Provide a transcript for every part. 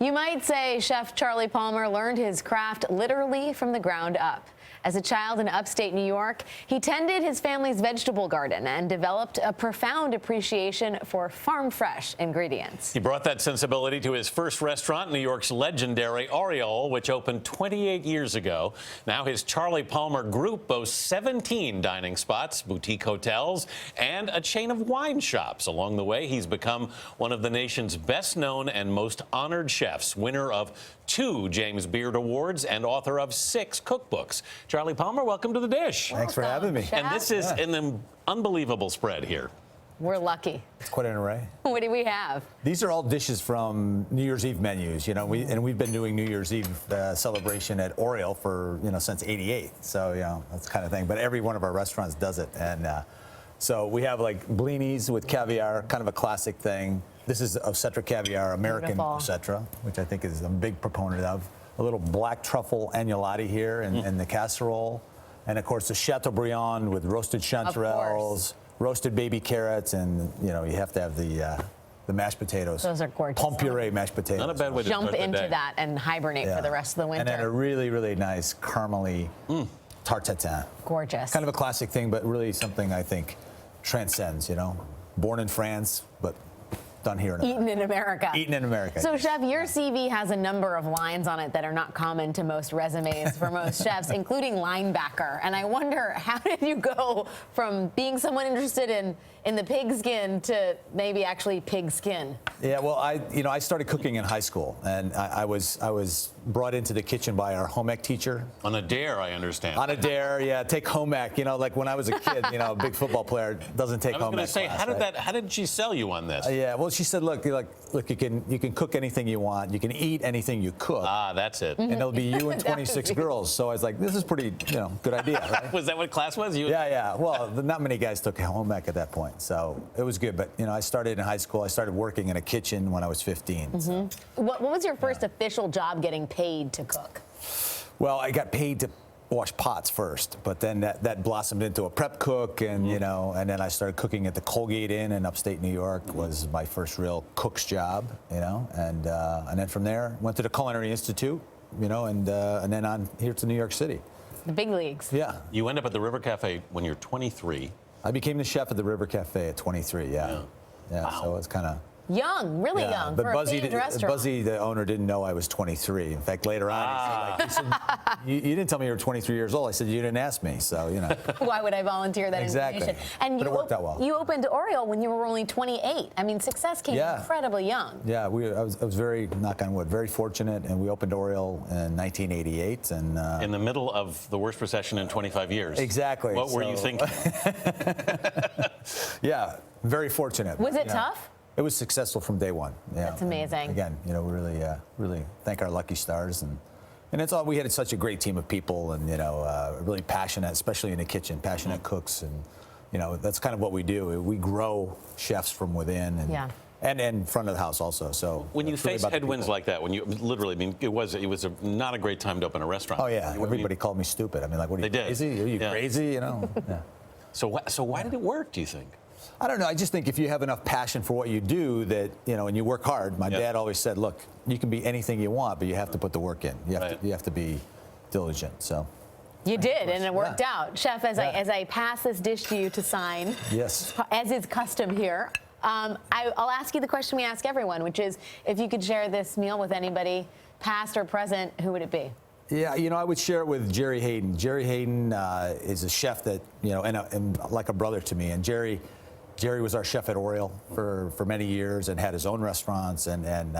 You might say Chef Charlie Palmer learned his craft literally from the ground up. As a child in upstate New York, he tended his family's vegetable garden and developed a profound appreciation for farm-fresh ingredients. He brought that sensibility to his first restaurant, New York's legendary Aureole, which opened 28 years ago. Now his Charlie Palmer group boasts 17 dining spots, boutique hotels, and a chain of wine shops. Along the way, he's become one of the nation's best-known and most honored chefs, winner of 2 James Beard Awards and author of 6 cookbooks. Charlie Palmer, welcome to The Dish. Thanks for having me. And this is an unbelievable spread here. We're lucky. It's quite an array. What do we have? These are all dishes from New Year's Eve menus, we've been doing New Year's Eve celebration at Aureole for, since '88. So, that's the kind of thing. But every one of our restaurants does it. And so we have like blinis with caviar, kind of a classic thing. This is obstetric caviar, American obstetra, which I think is I'm a big proponent of. A little black truffle agnolotti here in the casserole. And of course the Chateaubriand with roasted chanterelles, roasted baby carrots, and you have to have the mashed potatoes. Those are gorgeous. Pomme puree mashed potatoes. Not a bad way to jump into that and hibernate for the rest of the winter. And then a really, really nice caramely tarte tatin. Gorgeous. Kind of a classic thing, but really something I think transcends, Born in France, but done here in Eaten in America. Eaten in America. So, Chef, your CV has a number of lines on it that are not common to most resumes for most chefs, including linebacker. And I wonder, how did you go from being someone interested in the pigskin to maybe actually pig skin? Yeah, well, I started cooking in high school, and I was brought into the kitchen by our home ec teacher. On a dare, I understand. On a dare, yeah, take home ec. Like when I was a kid, a big football player doesn't take home ec. I was going to say, how did she sell you on this? Yeah, well, she said, look, you can cook anything you want, you can eat anything you cook. Ah, that's it. And it'll be you and 26 girls. So I was like, this is pretty, good idea, right? Was that what class was? Yeah. Well, not many guys took home ec at that point, so it was good. But I started in high school. I started working in a kitchen when I was 15. So. What was your first official job getting paid to cook? Well, I got paid to wash pots first, but then that blossomed into a prep cook, and and then I started cooking at the Colgate Inn in upstate New York. Was my first real cook's job, and then from there went to the Culinary Institute, and then on here to New York City. The big leagues. Yeah. You end up at the River Cafe when you're 23. I became the chef at the River Cafe at 23. Yeah. Wow. So it's kind of. Young, really young, but for a famed restaurant. Buzzy, the owner, didn't know I was 23. In fact, later on, he said, you didn't tell me you were 23 years old. I said, you didn't ask me, so, Why would I volunteer that information? And but it worked out well. You opened Aureole when you were only 28. I mean, success came incredibly young. Yeah, I was very, knock on wood, very fortunate, and we opened Aureole in 1988. And in the middle of the worst recession in 25 years. Exactly. What were you thinking? Yeah, very fortunate. Was it tough? It was successful from day one. Yeah. That's amazing. And again, we really thank our lucky stars, and it's all. We had such a great team of people, and really passionate, especially in the kitchen, passionate cooks, and that's kind of what we do. We grow chefs from within, and in front of the house also. So when you face headwinds like that, when you literally, it was not a great time to open a restaurant. Oh yeah, everybody called me stupid. I mean, like, what are you crazy? Are you crazy? Yeah. So why did it work? Do you think? I don't know. I just think if you have enough passion for what you do, that and you work hard. My dad always said, "Look, you can be anything you want, but you have to put the work in. You have to be diligent." So you did, and it worked out, Chef. As I pass this dish to you to sign, yes, as is custom here, I'll ask you the question we ask everyone, which is, if you could share this meal with anybody, past or present, who would it be? Yeah, I would share it with Jerry Hayden. Jerry Hayden is a chef that and like a brother to me, and Jerry was our chef at Aureole for many years and had his own restaurants, and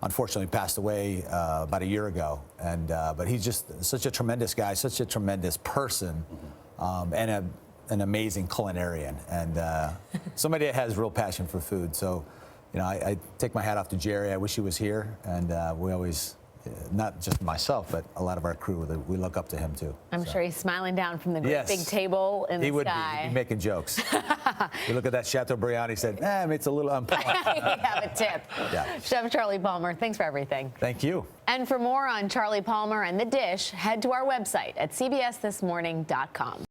unfortunately passed away about a year ago. But he's just such a tremendous guy, such a tremendous person, and an amazing culinarian, and somebody that has real passion for food. So, I take my hat off to Jerry. I wish he was here, and we always. Not just myself, but a lot of our crew, we look up to him too. I'm sure he's smiling down from the great big table in the sky. He would be making jokes. You look at that Chateaubriand, he said, it's a little unpopular. You have a tip. Yeah. Chef Charlie Palmer, thanks for everything. Thank you. And for more on Charlie Palmer and The Dish, head to our website at cbsthismorning.com.